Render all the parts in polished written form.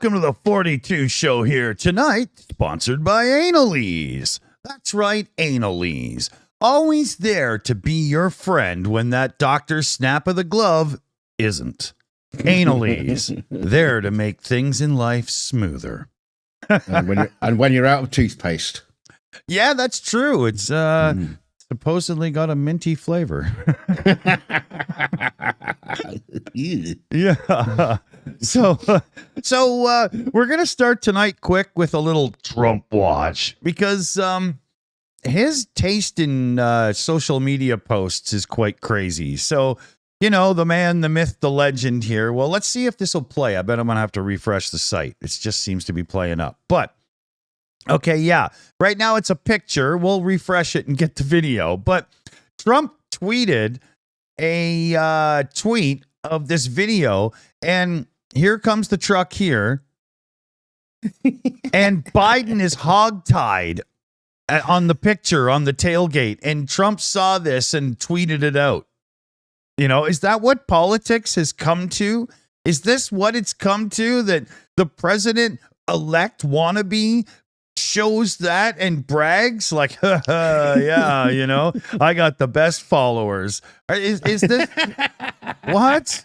welcome to the 42 show here tonight, sponsored by Analease. That's right, Analease. Always there to be your friend when that doctor's snap of the glove isn't. Analease, there to make things in life smoother. and when you're out of toothpaste. Yeah, that's true. It's supposedly got a minty flavor. Yeah. So we're going to start tonight quick with a little Trump watch because his taste in social media posts is quite crazy. So, you know, the man, the myth, the legend here. Well, let's see if this will play. I bet I'm going to have to refresh the site. It just seems to be playing up. But, okay, yeah. Right now it's a picture. We'll refresh it and get the video. But Trump tweeted a tweet of this video, and here comes the truck here. And Biden is hogtied on the picture on the tailgate. And Trump saw this and tweeted it out. You know, is that what politics has come to? Is this what it's come to, that the president-elect wannabe shows that and brags like, yeah, you know, I got the best followers. Is this what?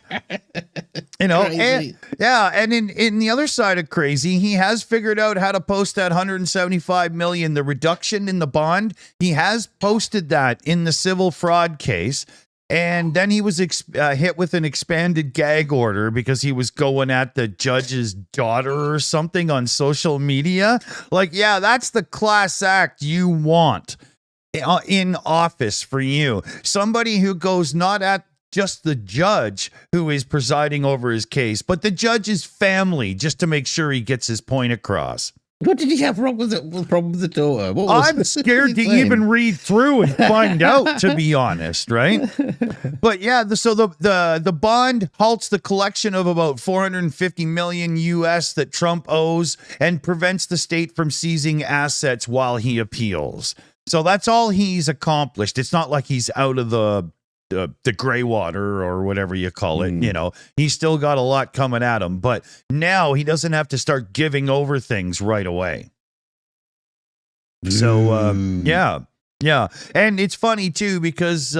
You know, and in the other side of crazy, he has figured out how to post that 175 million, the reduction in the bond. He has posted that in the civil fraud case. And then he was hit with an expanded gag order because he was going at the judge's daughter or something on social media. Like, yeah, that's the class act you want in office for you. Somebody who goes not at just the judge who is presiding over his case, but the judge's family, just to make sure he gets his point across. What did he have wrong with the problem with the daughter? I'm scared to even read through and find out, to be honest, right? But yeah, so the bond halts the collection of about 450 million US that Trump owes and prevents the state from seizing assets while he appeals. So that's all he's accomplished. It's not like he's out of the gray water or whatever you call it. You know, he's still got a lot coming at him, but now he doesn't have to start giving over things right away. So yeah. And it's funny too, because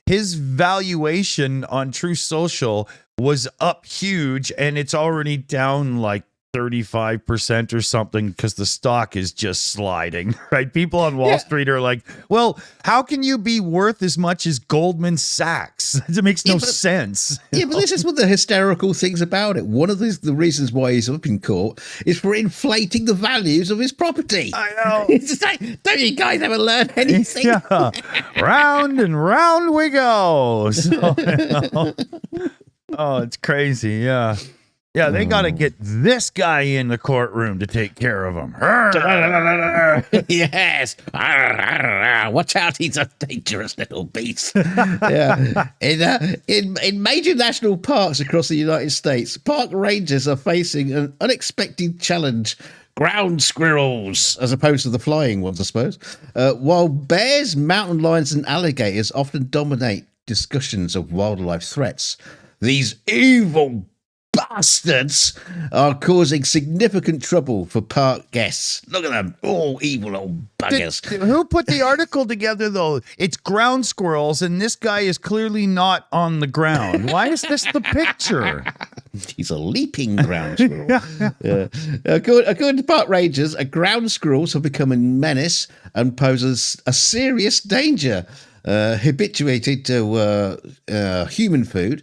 his valuation on True Social was up huge, and it's already down like 35% or something because the stock is just sliding, right? People on Wall Street are like, well, how can you be worth as much as Goldman Sachs? It makes no sense. Yeah, but this is one of the hysterical things about it. One of the reasons why he's up in court is for inflating the values of his property. I know. It's just like, don't you guys ever learn anything? Yeah. Round and round we go. So, you know. Oh, it's crazy. Yeah. Yeah, they got to get this guy in the courtroom to take care of him. Yes. Watch out, he's a dangerous little beast. Yeah. In major national parks across the United States, park rangers are facing an unexpected challenge. Ground squirrels, as opposed to the flying ones, I suppose. While bears, mountain lions, and alligators often dominate discussions of wildlife threats, these evil bastards are causing significant trouble for park guests. Look at them, all evil old buggers. Who put the article together, though? It's ground squirrels, and this guy is clearly not on the ground. Why is this the picture? He's a leaping ground squirrel. According to park rangers, ground squirrels have become a menace and pose a serious danger. Habituated to human food,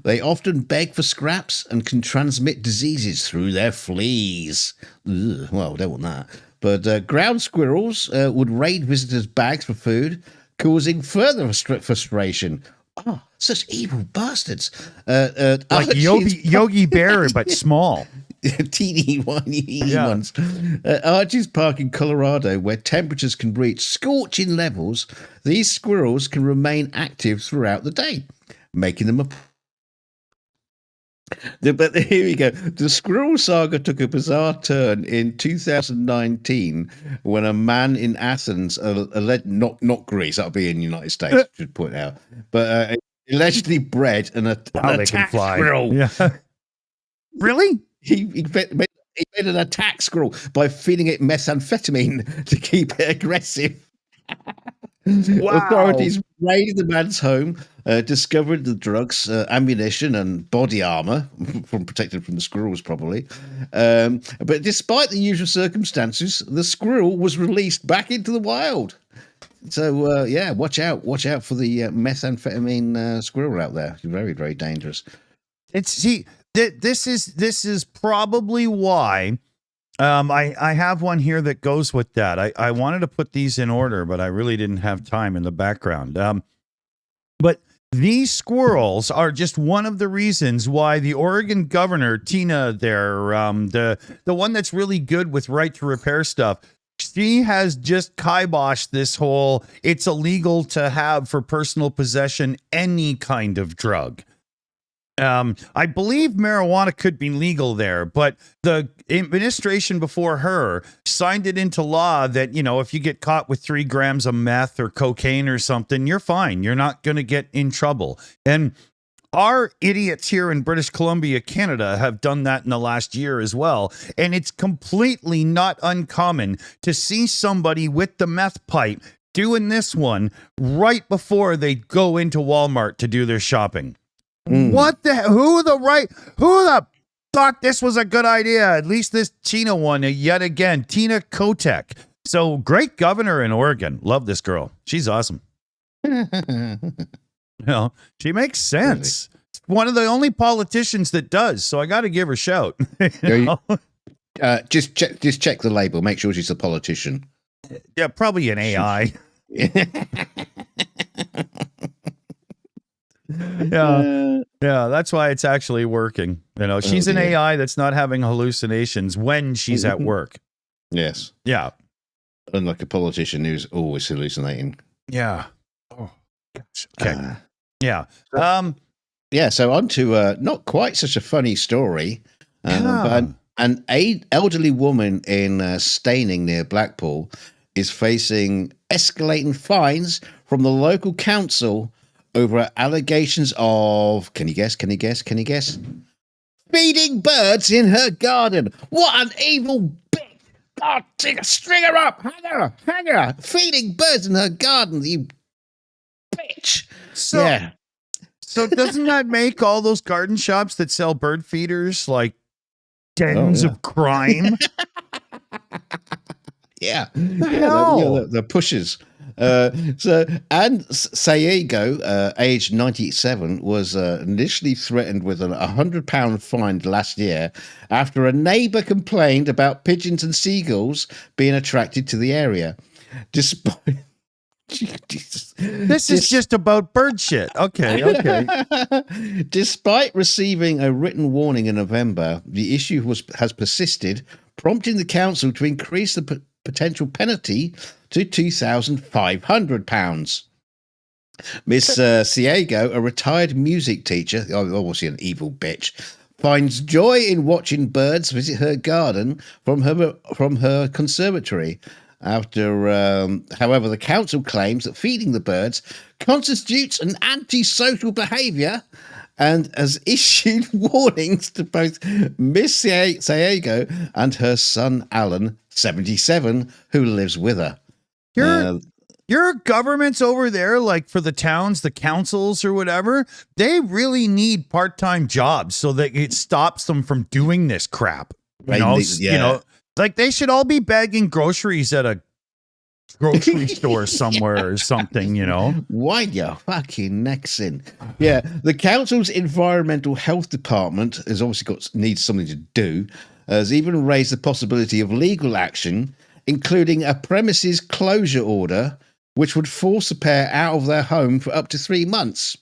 they often beg for scraps and can transmit diseases through their fleas. Ugh, well, don't want that. But ground squirrels would raid visitors' bags for food, causing further frustration. Oh, such evil bastards. Like Yogi Bear, but small. Teeny whiny ones. Arches Park in Colorado, where temperatures can reach scorching levels, these squirrels can remain active throughout the day, making them But here we go. The squirrel saga took a bizarre turn in 2019 when a man in Athens, not Greece, that'll be in the United States, I should point out, but allegedly bred an attacked squirrel. Yeah. Really? He he made an attack squirrel by feeding it methamphetamine to keep it aggressive. Wow. Authorities raided the man's home, discovered the drugs, ammunition, and body armor, protected from the squirrels, probably. But despite the usual circumstances, the squirrel was released back into the wild. So watch out for the methamphetamine squirrel out there. Very, very dangerous. This is probably why. I have one here that goes with that. I wanted to put these in order, but I really didn't have time in the background. But these squirrels are just one of the reasons why the Oregon governor, Tina, there, the one that's really good with right to repair stuff, she has just kiboshed this whole, it's illegal to have for personal possession any kind of drug. I believe marijuana could be legal there, but the administration before her signed it into law that, you know, if you get caught with 3 grams of meth or cocaine or something, you're fine. You're not going to get in trouble. And our idiots here in British Columbia, Canada, have done that in the last year as well. And it's completely not uncommon to see somebody with the meth pipe doing this one right before they go into Walmart to do their shopping. What the who the thought this was a good idea? At least this Tina one yet again, Tina Kotek. So great governor in Oregon. Love this girl. She's awesome. You know, she makes sense. It's one of the only politicians that does. So I got to give her a shout. Just check the label. Make sure she's a politician. Yeah, probably an AI. Yeah, that's why it's actually working. You know, she's an AI that's not having hallucinations when she's at work. Yes. Yeah. Unlike a politician who's always hallucinating. Yeah. Oh, gosh. Okay. Yeah. So on to not quite such a funny story, but an elderly woman in Staining near Blackpool is facing escalating fines from the local council over allegations of, can you guess? Feeding birds in her garden. What an evil bitch. God, string her up. Hang her. Feeding birds in her garden, you bitch. So doesn't that make all those garden shops that sell bird feeders like dens of crime? Yeah. The pushes. Anne Sayego, aged 97, was initially threatened with a £100 fine last year after a neighbour complained about pigeons and seagulls being attracted to the area. Despite this is just about bird shit. Okay. Despite receiving a written warning in November, the issue has persisted, prompting the council to increase the potential penalty to £2,500. Miss Ciego, a retired music teacher, obviously an evil bitch, finds joy in watching birds visit her garden from her conservatory. However, the council claims that feeding the birds constitutes an antisocial behaviour and has issued warnings to both Miss Ciego and her son Alan, 77, who lives with her. Your governments over there, like for the towns, the councils or whatever, they really need part-time jobs so that it stops them from doing this crap. You know, like they should all be bagging groceries at a grocery store somewhere or something, you know. Why you fucking necks in? Yeah, the council's environmental health department has obviously needs something to do. Has even raised the possibility of legal action, including a premises closure order, which would force the pair out of their home for up to 3 months.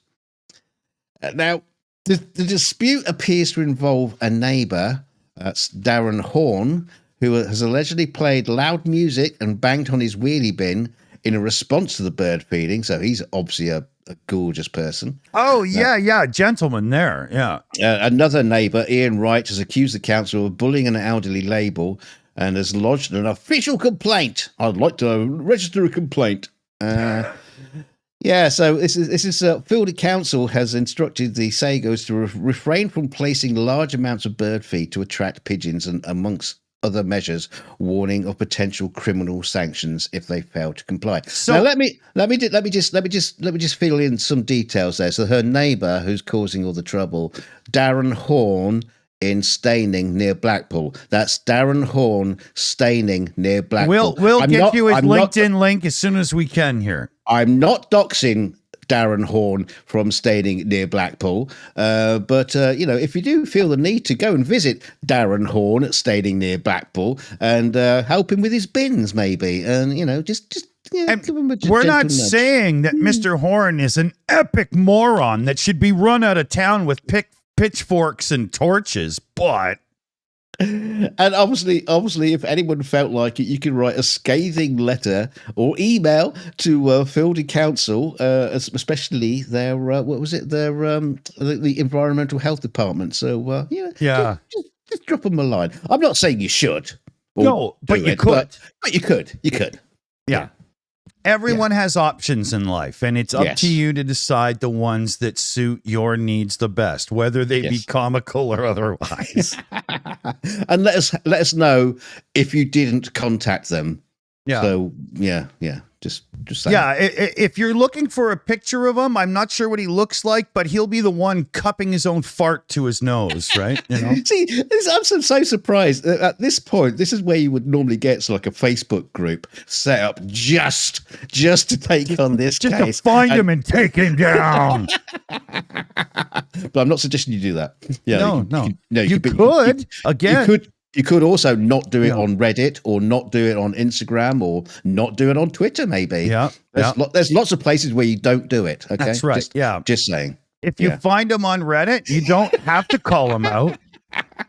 Now, the dispute appears to involve a neighbour, that's Darren Horn, who has allegedly played loud music and banged on his wheelie bin in a response to the bird feeding. So he's obviously a gorgeous person. Oh, yeah. Gentleman there. Yeah. Another neighbour, Ian Wright, has accused the council of bullying an elderly label and has lodged an official complaint. I'd like to register a complaint. Yeah, so this is Field Council has instructed the Sagos to refrain from placing large amounts of bird feed to attract pigeons, and amongst other measures, warning of potential criminal sanctions if they fail to comply. So now, let me just fill in some details there. So her neighbour, who's causing all the trouble, Darren Horn in Staining near Blackpool. That's Darren Horn Staining near Blackpool. We'll get you his LinkedIn link as soon as we can here. I'm not doxing Darren Horn from Staining near Blackpool, but if you do feel the need to go and visit Darren Horn at Staining near Blackpool and help him with his bins, maybe, and just give him a we're not nudge. saying that Mr. Horn is an epic moron that should be run out of town with pitchforks and torches, but. And obviously, if anyone felt like it, you can write a scathing letter or email to Field Council, especially their the Environmental Health Department. So just drop them a line. I'm not saying you should. No, but you could. But you could. Yeah. Everyone has options in life, and it's up to Yes. you to decide the ones that suit your needs the best, whether they be comical or otherwise. And let us know if you didn't contact them. Yeah. So just saying. Yeah, if you're looking for a picture of him, I'm not sure what he looks like, but he'll be the one cupping his own fart to his nose, right? See, I'm so surprised. At this point, this is where you would normally get like a Facebook group set up just to take on this just case. to find him and take him down. But I'm not suggesting you do that. Yeah, You could. Again. You could also not do it on Reddit, or not do it on Instagram, or not do it on Twitter, maybe. Yeah. There's lots of places where you don't do it. Okay. That's right. Just saying. If you find him on Reddit, you don't have to call him out,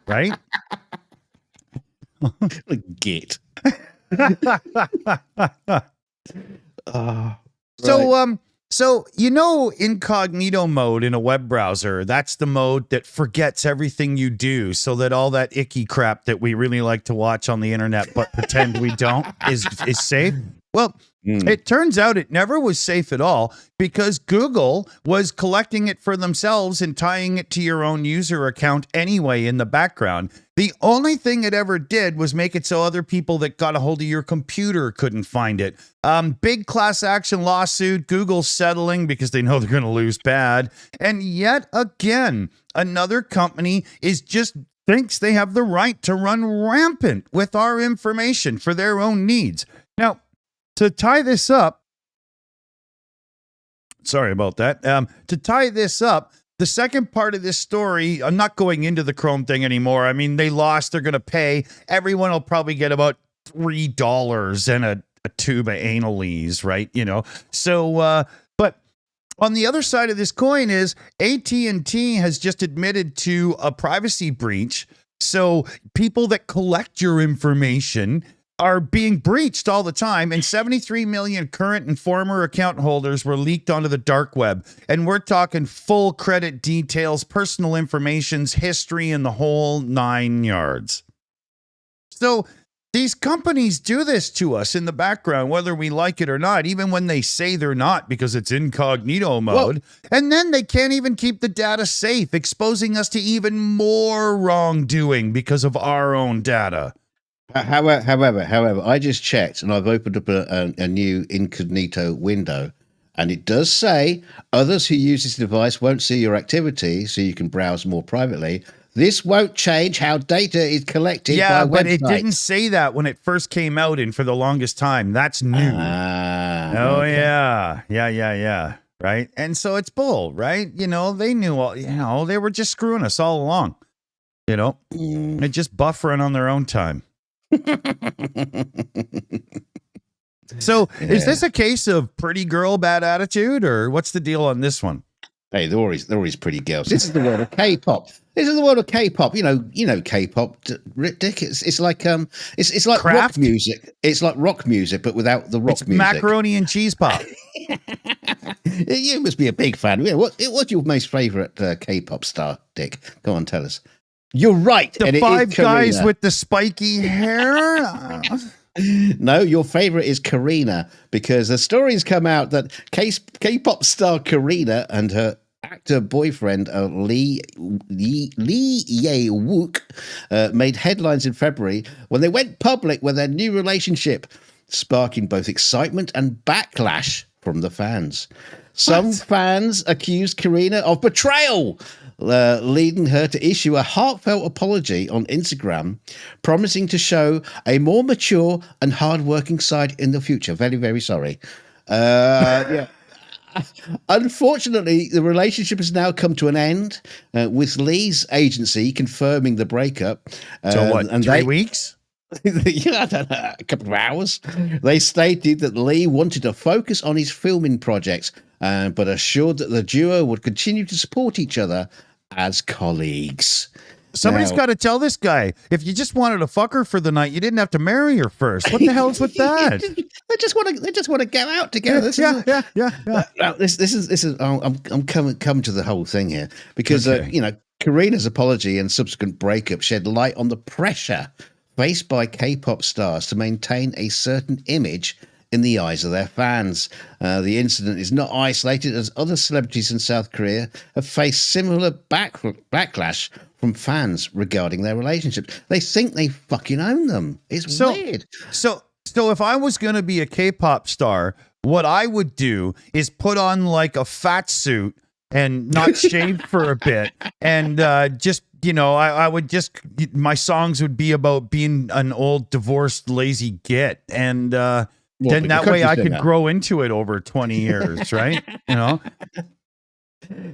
right? Git. So incognito mode in a web browser, that's the mode that forgets everything you do, so that all that icky crap that we really like to watch on the internet but pretend we don't is safe. Well, it turns out it never was safe at all, because Google was collecting it for themselves and tying it to your own user account anyway in the background. The only thing it ever did was make it so other people that got a hold of your computer couldn't find it. Big class action lawsuit, Google settling because they know they're going to lose bad. And yet again, another company thinks they have the right to run rampant with our information for their own needs. Now, to tie this up, sorry about that. To tie this up, the second part of this story, I'm not going into the Chrome thing anymore. I mean, they lost, they're going to pay. Everyone will probably get about $3 and a tube of anal-ease, right? So, but on the other side of this coin is AT&T has just admitted to a privacy breach. So people that collect your information are being breached all the time, and 73 million current and former account holders were leaked onto the dark web. And we're talking full credit details, personal information's history, and the whole 9 yards. So these companies do this to us in the background, whether we like it or not, even when they say they're not, because it's incognito mode. And then they can't even keep the data safe, exposing us to even more wrongdoing because of our own data. However, I just checked, and I've opened up a new incognito window, and it does say others who use this device won't see your activity, so you can browse more privately. This won't change how data is collected. Yeah, by but websites. it didn't say that when it first came out, and for the longest time. That's new. Okay. Yeah. Right. And so it's bull, right? They knew all, they were just screwing us all along. They're just buffering on their own time. So is this a case of pretty girl, bad attitude, or what's the deal on this one? Hey, they're always pretty girls. This is the world of K-pop. This is the world of K-pop. You know K-pop, Dick. It's like it's like Craft? rock music. It's like rock music, but without the rock music. Macaroni and cheese pop. You must be a big fan. Yeah, what's your most favorite K-pop star, Dick? Go on, tell us. You're right. The and five it is guys Karina. with the spiky hair. No, your favorite is Karina, because the stories come out that K-pop star Karina and her actor boyfriend Lee Ye-wook made headlines in February when they went public with their new relationship, sparking both excitement and backlash from the fans. Some fans accused Karina of betrayal, leading her to issue a heartfelt apology on Instagram, promising to show a more mature and hardworking side in the future. Very, very sorry. Yeah. Unfortunately, the relationship has now come to an end, with Lee's agency confirming the breakup. So what, and 3 weeks? Yeah, I don't know, a couple of hours. They stated that Lee wanted to focus on his filming projects, but assured that the duo would continue to support each other as colleagues. Somebody's got to tell this guy, if you just wanted to fuck her for the night, you didn't have to marry her first. What the hell is with that? They just want to go out together. No, this is. I'm coming to the whole thing here because Karina's apology and subsequent breakup shed light on the pressure faced by K-pop stars to maintain a certain image in the eyes of their fans. The incident is not isolated, as other celebrities in South Korea have faced similar backlash from fans regarding their relationships. They think they fucking own them. It's weird. So if I was going to be a K-pop star, what I would do is put on like a fat suit and not shave for a bit, and just, I would just, my songs would be about being an old divorced lazy git, and then that way I could grow into it over 20 years, right?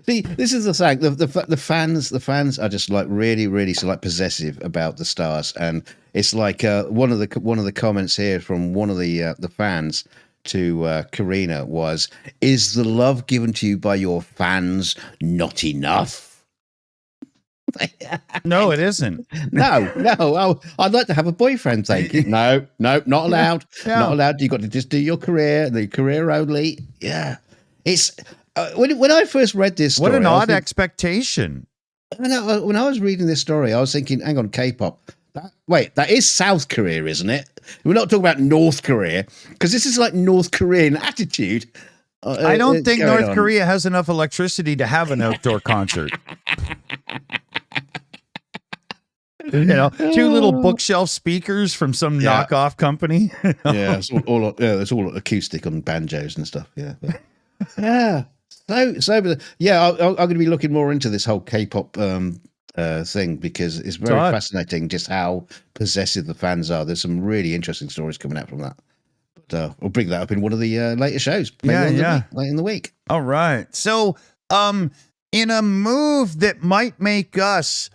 See, this is the thing. The fans are just like really, really so like possessive about the stars, and it's like one of the comments here from one of the fans to Karina was, "Is the love given to you by your fans not enough?" No, it isn't. No. Oh, I'd like to have a boyfriend. Thank you. No, not allowed. Yeah. Not allowed. You got to just do your career, the career only. Yeah, it's. When I first read this story, what an odd expectation. When I was reading this story, I was thinking, hang on, K-pop. That is South Korea, isn't it? We're not talking about North Korea, because this is like North Korean attitude. I don't think North Korea has enough electricity to have an outdoor concert. Two little bookshelf speakers from some knockoff company. Yeah, it's all acoustic on banjos and stuff. Yeah. Yeah. I'm going to be looking more into this whole K-pop thing, because it's very fascinating just how possessive the fans are. There's some really interesting stories coming out from that. But we'll bring that up in one of the later shows. Late in the week. All right. So, in a move that might make us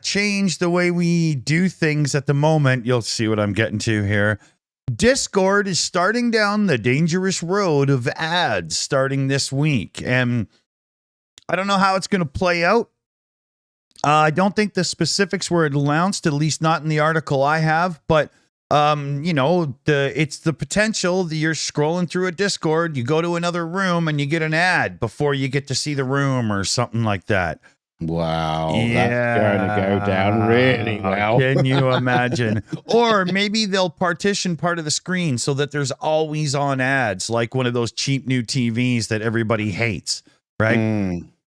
change the way we do things at the moment, you'll see what I'm getting to here. Discord is starting down the dangerous road of ads starting this week, and I don't know how it's going to play out. I don't think the specifics were announced, at least not in the article I have, but it's the potential that you're scrolling through a Discord, you go to another room and you get an ad before you get to see the room or something like that. Wow, that's going to go down really well. Can you imagine? Or maybe they'll partition part of the screen so that there's always on ads, like one of those cheap new TVs that everybody hates, right?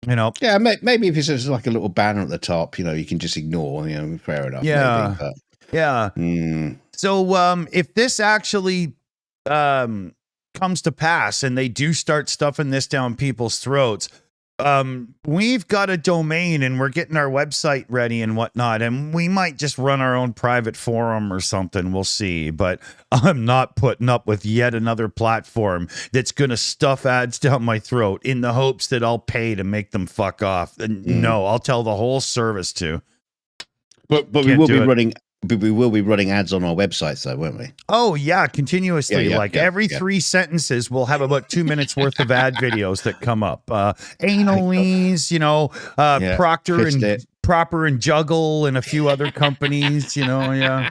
Yeah, maybe if it's just like a little banner at the top, you can just ignore. Fair enough. Yeah, maybe, yeah. So, if this actually comes to pass and they do start stuffing this down people's throats, we've got a domain and we're getting our website ready and whatnot, and we might just run our own private forum or something. We'll see, but I'm not putting up with yet another platform that's going to stuff ads down my throat in the hopes that I'll pay to make them fuck off. And no, I'll tell the whole service to. But we will be running. But we will be running ads on our websites, though, won't we? Oh, yeah, continuously. Every 3 sentences, we'll have about 2 minutes worth of ad videos that come up. Analease, Proper and Juggle, and a few other companies, Yeah,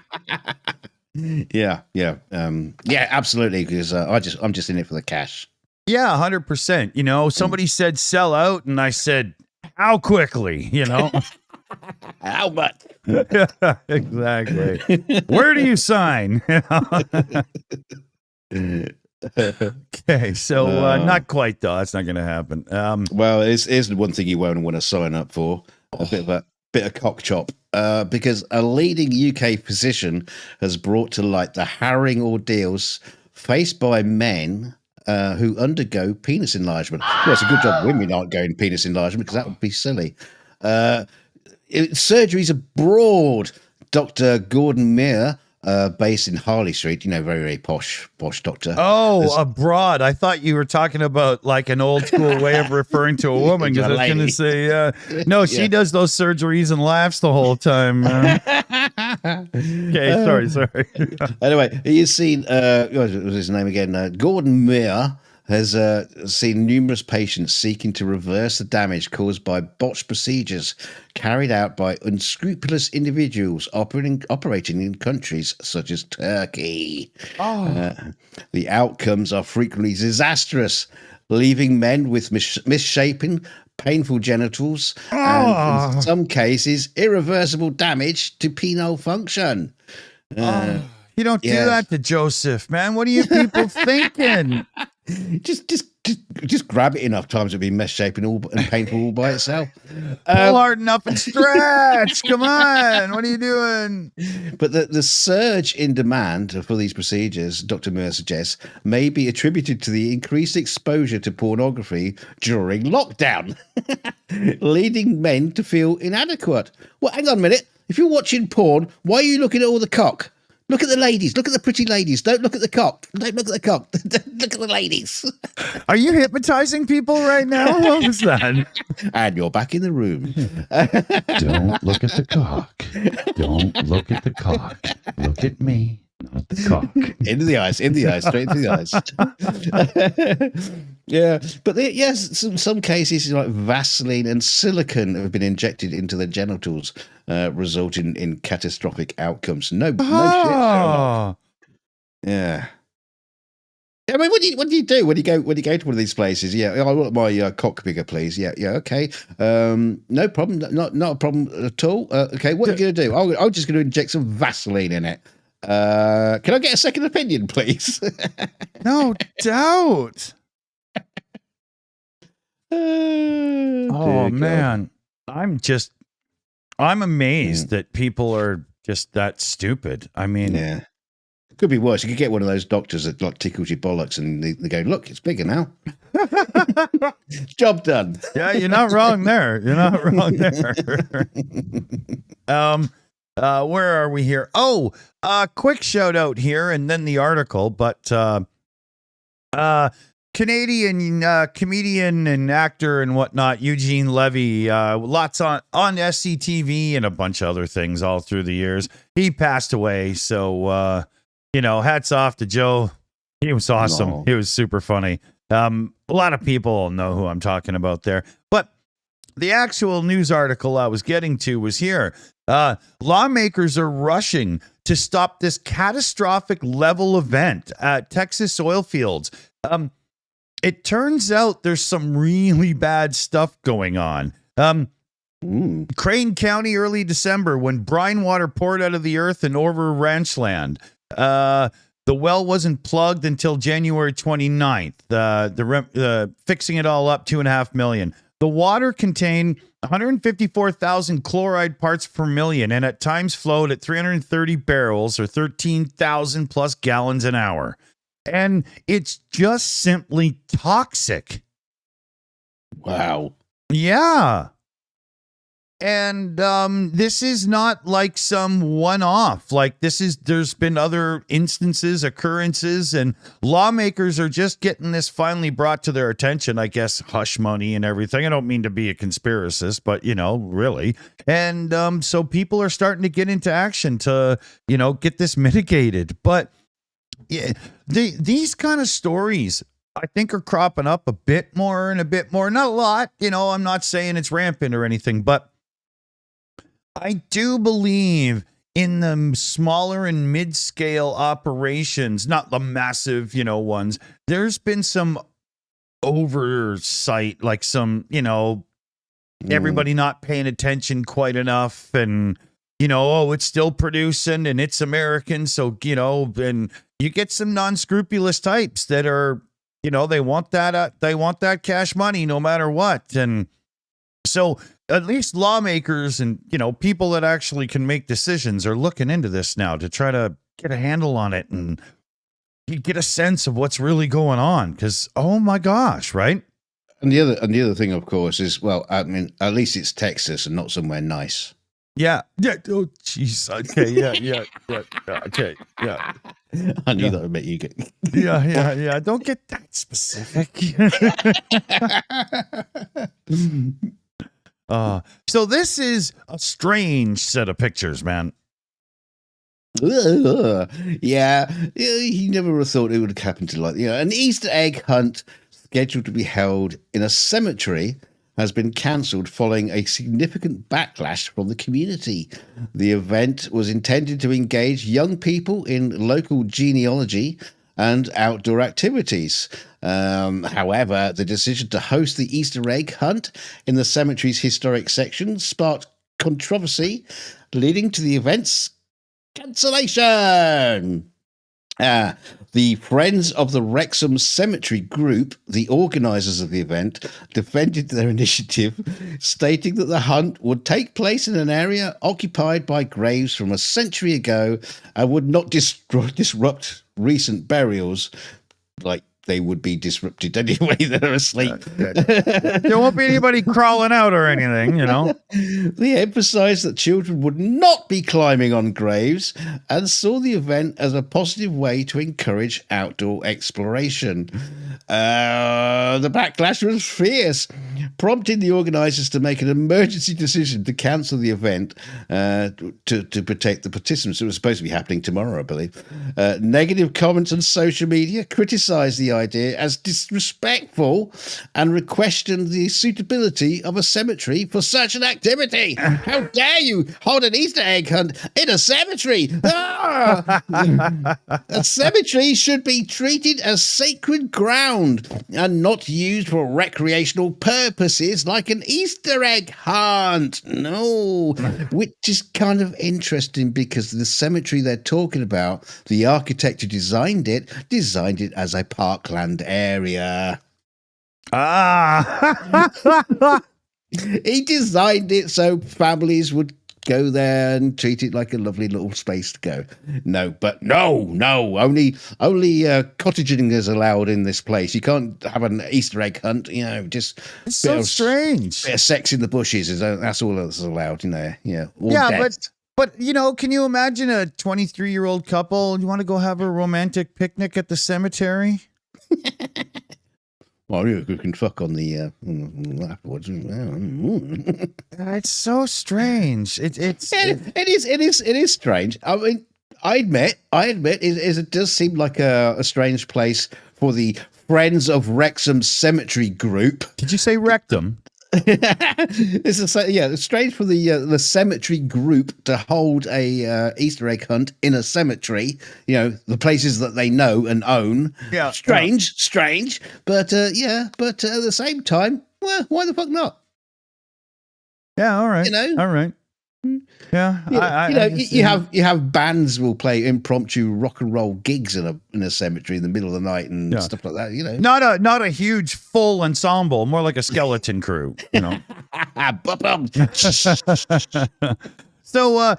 absolutely, because I'm just in it for the cash. Yeah, 100%. Somebody said sell out, and I said, how quickly, How much? Exactly. Where do you sign? Okay, so not quite though. That's not going to happen. Well, here's the one thing you won't want to sign up for: a bit of cock chop. Because a leading UK physician has brought to light the harrowing ordeals faced by men who undergo penis enlargement. Well, it's a good job women aren't going penis enlargement because that would be silly. Surgeries abroad. Dr. Gordon Meir, based in Harley Street, very, very posh doctor. Oh, abroad. I thought you were talking about like an old school way of referring to a woman because I was going to say, no, she does those surgeries and laughs the whole time. Okay, sorry. Anyway, he's seen, what was his name again? Gordon Meir has seen numerous patients seeking to reverse the damage caused by botched procedures carried out by unscrupulous individuals operating in countries such as Turkey. The outcomes are frequently disastrous, leaving men with misshapen, painful genitals, and in some cases, irreversible damage to penile function. You don't do that to Joseph, man. What are you people thinking? Just grab it enough times, it'll be misshapen and painful all by itself. Pull hard enough and stretch. Come on, what are you doing? But the surge in demand for these procedures, Dr. Muir suggests, may be attributed to the increased exposure to pornography during lockdown, leading men to feel inadequate. Well, hang on a minute. If you're watching porn, why are you looking at all the cock? Look at the ladies. Look at the pretty ladies. Don't look at the cock. Don't look at the cock. Look at the ladies. Are you hypnotizing people right now? What was that? And you're back in the room. Don't look at the cock. Don't look at the cock. Look at me, not the cock. Into the eyes, straight into the eyes. Yeah, but some cases like Vaseline and silicone have been injected into the genitals, resulting in catastrophic outcomes. No shit. Sherlock. Yeah. I mean, what do you do when you go to one of these places? Yeah, I want my cock bigger, please. Yeah, okay. No problem. Not a problem at all. Okay, what are you going to do? I'm just going to inject some Vaseline in it. Can I get a second opinion, please? No doubt. Oh man, I'm amazed that people are just that stupid. I mean, yeah, it could be worse. You could get one of those doctors that like tickles your bollocks, and they go, "Look, it's bigger now." Job done. Yeah, you're not wrong there. Where are we here? Oh, quick shout out here, and then the article. But Canadian comedian and actor and whatnot, Eugene Levy, lots on SCTV and a bunch of other things all through the years. He passed away, so hats off to Joe. He was awesome. No. He was super funny. A lot of people know who I'm talking about there. But the actual news article I was getting to was here. Lawmakers are rushing to stop this catastrophic level event at Texas oil fields. It turns out there's some really bad stuff going on. Crane County, early December, when brine water poured out of the earth in over ranch land. The well wasn't plugged until January 29th. Fixing it all up, $2.5 million. The water contained 154,000 chloride parts per million and at times flowed at 330 barrels or 13,000 plus gallons an hour. And it's just simply toxic. Wow. Yeah. And this is not like some one-off. Like there's been other occurrences, and lawmakers are just getting this finally brought to their attention. I guess hush money and everything. I don't mean to be a conspiracist, but really. And so people are starting to get into action to get this mitigated. But yeah, these kind of stories, I think, are cropping up a bit more. Not a lot. I'm not saying it's rampant or anything, but I do believe in the smaller and mid-scale operations, not the massive, ones. There's been some oversight, like some, everybody not paying attention quite enough, and it's still producing and it's American, so and you get some non-scrupulous types that are they want that cash money no matter what. And so at least lawmakers and people that actually can make decisions are looking into this now to try to get a handle on it and get a sense of what's really going on, because oh my gosh, right? And the other thing, of course, is, well, I mean, at least it's Texas and not somewhere nice. Yeah. Oh, jeez. Okay. Yeah. Okay. Yeah. I knew that would make you get. Yeah. Don't get that specific. So this is a strange set of pictures, man. Yeah. You never would have thought it would have happened to an Easter egg hunt scheduled to be held in a cemetery has been cancelled following a significant backlash from the community. The event was intended to engage young people in local genealogy and outdoor activities. However, the decision to host the Easter egg hunt in the cemetery's historic section sparked controversy, leading to the event's cancellation. The Friends of the Wrexham Cemetery group, the organisers of the event, defended their initiative, stating that the hunt would take place in an area occupied by graves from a century ago and would not disrupt recent burials, like they would be disrupted anyway. They're asleep. There won't be anybody crawling out or anything, They emphasized that children would not be climbing on graves and saw the event as a positive way to encourage outdoor exploration. The backlash was fierce, prompting the organizers to make an emergency decision to cancel the event to protect the participants. It was supposed to be happening tomorrow, I believe. Negative comments on social media criticized the idea as disrespectful and questioned the suitability of a cemetery for such an activity. How dare you hold an Easter egg hunt in a cemetery? A cemetery should be treated as sacred ground and not used for recreational purposes like an Easter egg hunt. No, which is kind of interesting because the cemetery they're talking about, the architect who designed it as a parkland area. He designed it so families would go there and treat it like a lovely little space to go. No, only cottaging is allowed in this place. You can't have an Easter egg hunt, just it's so strange. Bit of sex in the bushes, that's all that's allowed, Yeah, but can you imagine a 23-year-old couple? You want to go have a romantic picnic at the cemetery? Well, you can fuck on the afterwards. It's so strange. It is strange. I mean, I admit, it does seem like a strange place for the Friends of Wrexham Cemetery group. Did you say rectum? It's strange for the cemetery group to hold a Easter egg hunt in a cemetery. The places that they know and own. Yeah, strange. But at the same time, well, why the fuck not? Yeah, all right. All right. Yeah, you have bands will play impromptu rock and roll gigs in a cemetery in the middle of the night and stuff like that. Not a huge full ensemble, more like a skeleton crew. So,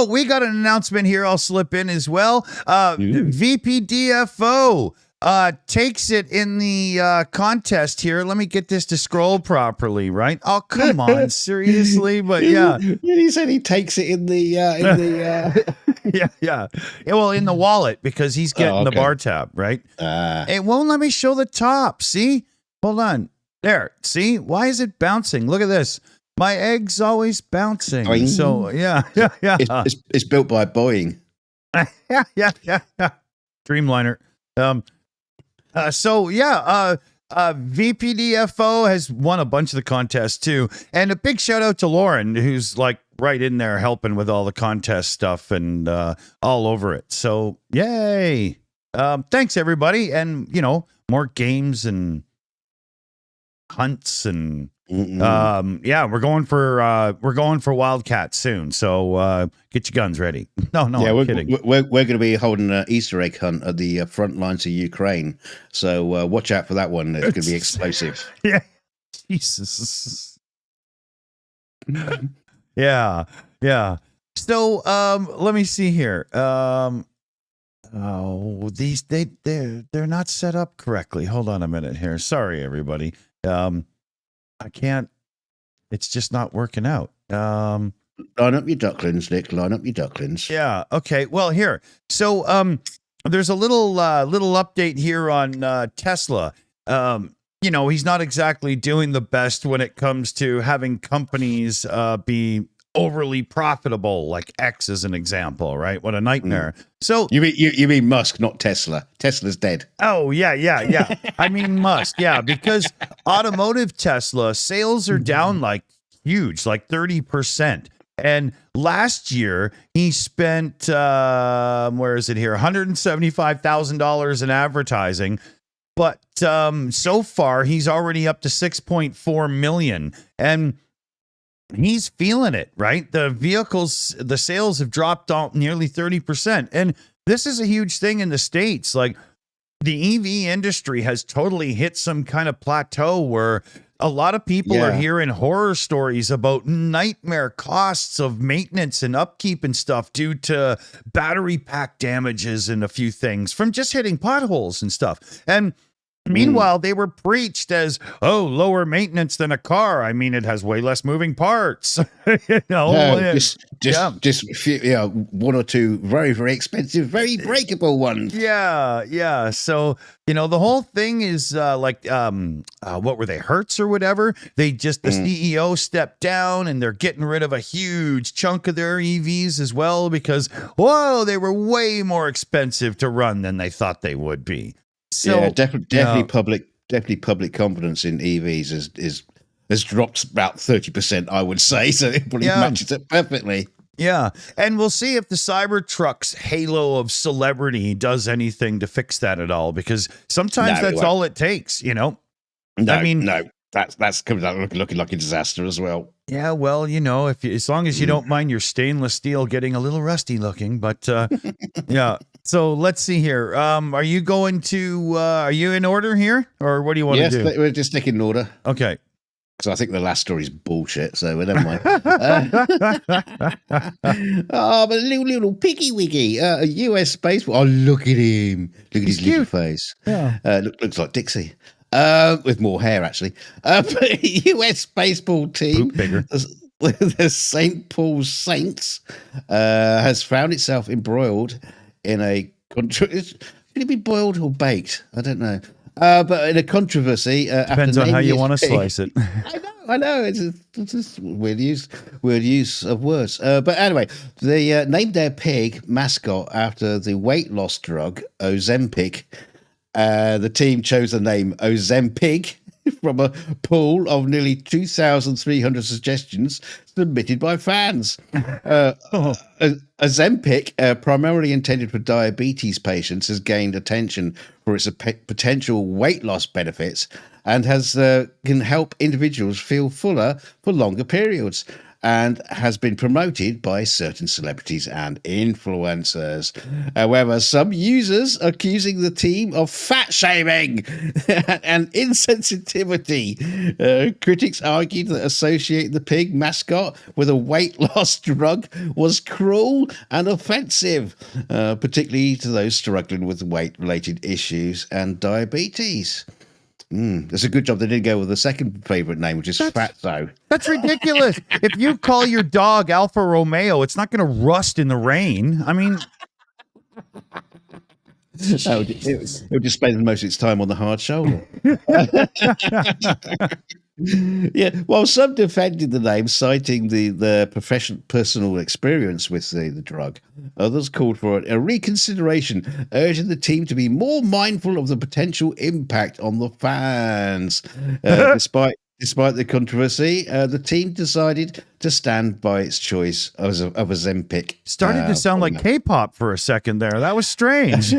we got an announcement here. I'll slip in as well. VPDFO takes it in the contest here. Let me get this to scroll properly, right? Oh, come on, seriously, but yeah. He said he takes it in the yeah. Well, in the wallet because he's getting the bar tab, right? It won't let me show the top. See? Hold on. There. See? Why is it bouncing? Look at this. My egg's always bouncing. Boing. So yeah. It's built by Boeing. yeah. Dreamliner. VPDFO has won a bunch of the contests too. And a big shout out to Lauren, who's like right in there helping with all the contest stuff and all over it. So yay. Thanks everybody. And more games and hunts and we're going for wildcats soon. So get your guns ready. No, I'm kidding. We're going to be holding an Easter egg hunt at the front lines of Ukraine. So watch out for that one. It's going to be explosive. Yeah, Jesus. Yeah. So let me see here. They're not set up correctly. Hold on a minute here. Sorry, everybody. I can't. It's just not working out. Line up your ducklings, Nick. Line up your ducklings. Yeah. Okay. Well, here. So there's a little update here on Tesla. He's not exactly doing the best when it comes to having companies be overly profitable, like X as an example, right? What a nightmare. So you mean Musk, not Tesla. Tesla's dead. Oh, yeah. I mean Musk, yeah, because automotive Tesla sales are down like huge, like 30%. And last year he spent where is it here? $175,000 in advertising. But so far he's already up to 6.4 million. And he's feeling it, right? The sales have dropped off nearly 30%. And this is a huge thing in the States. Like the EV industry has totally hit some kind of plateau where a lot of people are hearing horror stories about nightmare costs of maintenance and upkeep and stuff due to battery pack damages and a few things from just hitting potholes and stuff. And meanwhile, they were preached as, lower maintenance than a car. I mean, it has way less moving parts. Just one or two very, very expensive, very breakable ones. Yeah. So, the whole thing is what were they, Hertz or whatever? The CEO stepped down and they're getting rid of a huge chunk of their EVs as well because, they were way more expensive to run than they thought they would be. So, definitely public confidence in EVs has dropped about 30%, I would say. So it probably matches it perfectly. Yeah, and we'll see if the Cybertruck's halo of celebrity does anything to fix that at all, because sometimes that's all it takes, No, that's coming out looking like a disaster as well. Yeah, well, as long as you don't mind your stainless steel getting a little rusty looking, but yeah. So let's see here. Are you going to? Are you in order here, or what do you want to do? Yes, we're just taking order. Okay. Because I think the last story is bullshit, so never mind. But little piggy wiggy, a US baseball. Oh, look at him! Look at his little face. Yeah, looks like Dixie. With more hair, actually. But US baseball team, bigger. The St. Paul's Saints, has found itself embroiled in a could it be boiled or baked? I don't know. But in a controversy, depends on how you want to slice it. I know. It's just weird use of words. But anyway, they named their pig mascot after the weight loss drug Ozempic. The team chose the name Ozempic from a pool of nearly 2,300 suggestions submitted by fans. Ozempic, primarily intended for diabetes patients, has gained attention for its potential weight loss benefits and can help individuals feel fuller for longer periods, and has been promoted by certain celebrities and influencers. However, some users are accusing the team of fat shaming and insensitivity. Critics argued that associating the pig mascot with a weight loss drug was cruel and offensive, particularly to those struggling with weight-related issues and diabetes. It's a good job they didn't go with the second favorite name, which is Fatso. That's ridiculous. If you call your dog Alfa Romeo, it's not going to rust in the rain. I mean, it would just spend most of its time on the hard shoulder. Yeah, while some defended the name, citing the personal experience with the drug, others called for a reconsideration, urging the team to be more mindful of the potential impact on the fans. Despite the controversy, the team decided to stand by its choice of Ozempic. Started to sound like K-pop for a second there. That was strange.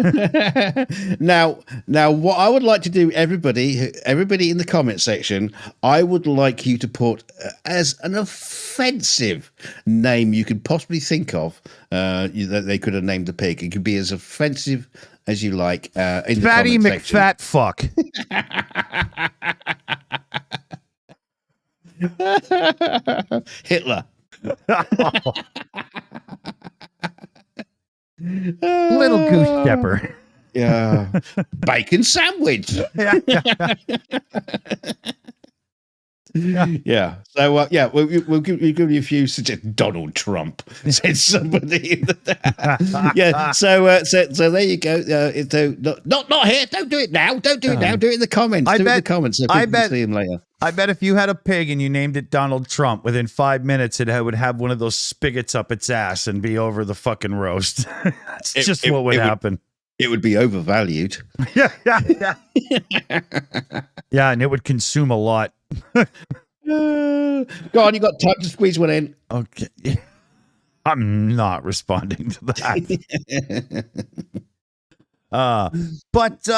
Now, what I would like to do, everybody in the comment section, I would like you to put as an offensive name you could possibly think of that they could have named the pig. It could be as offensive as you like. In Fatty the comment section. McFat fuck. Hitler. Little goose stepper. Yeah. Bacon sandwich. Yeah. So we'll give you a few suggestions. Donald Trump said somebody. Yeah. So there you go. Not here. Don't do it now. Don't do it now. Do it in the comments. Do it in the comments. So people can see him later. I bet if you had a pig and you named it Donald Trump, within 5 minutes it would have one of those spigots up its ass and be over the fucking roast. That's just what would happen. It would be overvalued. Yeah. Yeah, and it would consume a lot. Go on, you got time to squeeze one in. Okay. I'm not responding to that. But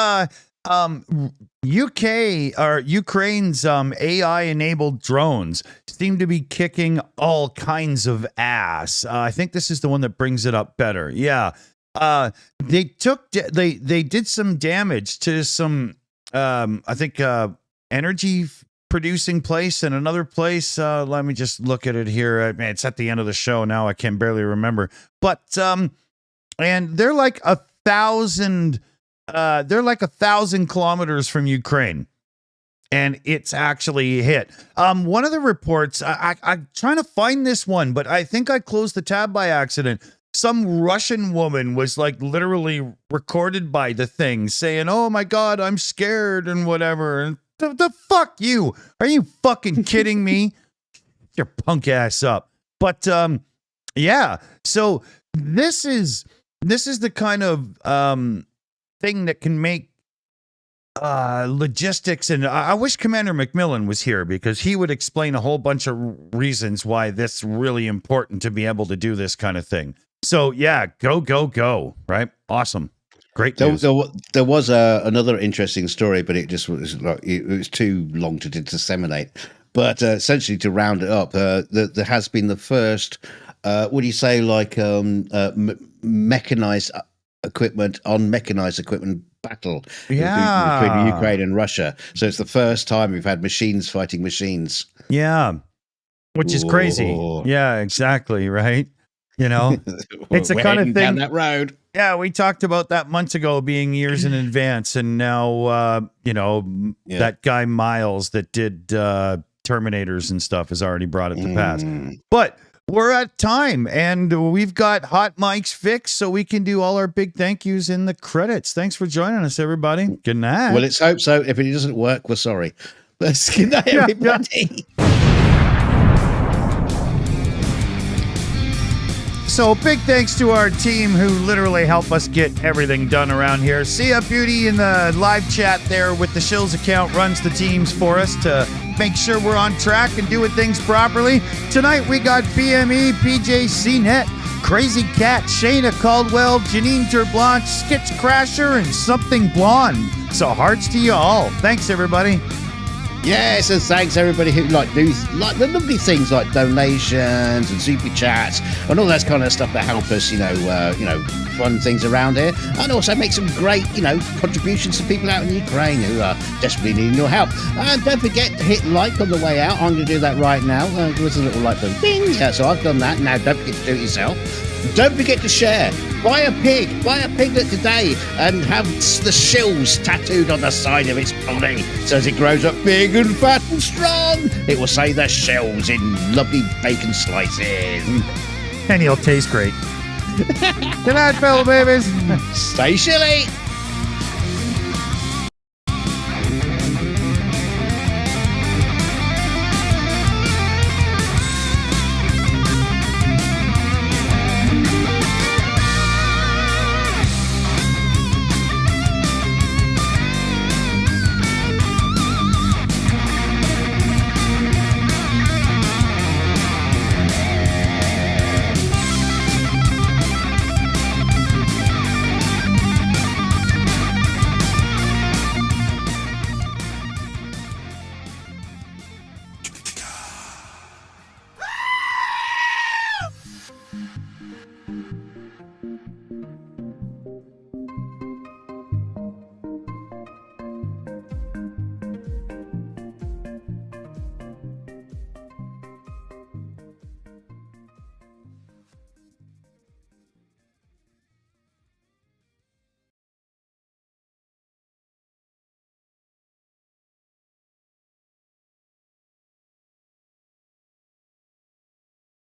UK or Ukraine's AI-enabled drones seem to be kicking all kinds of ass. I think this is the one that brings it up better. Yeah. They did some damage to some I think energy producing place and another place. Let me just look at it here. Man, it's at the end of the show now. I can barely remember. But and they're like 1,000 kilometers from Ukraine. And it's actually hit. One of the reports, I'm trying to find this one, but I think I closed the tab by accident. Some Russian woman was like literally recorded by the thing saying, "Oh my God, I'm scared," and whatever. And the fuck you. Are you fucking kidding me? Your punk ass up. But yeah. So this is the kind of thing that can make logistics, and I wish Commander McMillan was here because he would explain a whole bunch of reasons why this is really important to be able to do this kind of thing. So yeah, go, right? Awesome. Great news. There was another interesting story, but it was too long to disseminate. But essentially, to round it up, there has been the first, what do you say, like mechanized equipment on mechanized equipment battle between Ukraine and Russia. So it's the first time we've had machines fighting machines. Yeah, which is crazy. Yeah, exactly. Right. You know, it's the kind of thing down that road. Yeah, we talked about that months ago being years in advance, and now that guy Miles that did Terminators and stuff has already brought it to pass. But we're at time, and we've got hot mics fixed, so we can do all our big thank yous in the credits. Thanks for joining us, everybody. Good night. Well, let's hope so. If it doesn't work, we're sorry. Let's good night, everybody. So big thanks to our team who literally help us get everything done around here. Sia Beauty in the live chat there with the Shills account runs the teams for us to make sure we're on track and doing things properly. Tonight we got BME, PJ CNET, Crazy Cat, Shayna Caldwell, Janine Terblanche, Skitch Crasher, and Something Blonde. So hearts to you all. Thanks, everybody. Yes, and thanks everybody who do the lovely things like donations and super chats and all that kind of stuff that help us, fund things around here, and also make some great, contributions to people out in Ukraine who are desperately needing your help. And don't forget to hit like on the way out. I'm going to do that right now. Give us a little like button. Bing! Yeah, so I've done that. Now don't forget to do it yourself. Don't forget to share. Buy a piglet today and have the Shills tattooed on the side of its body. So as it grows up big and fat and strong, it will say the Shills in lovely bacon slices. And he'll taste great. Good night, fellow babies. Stay shilly.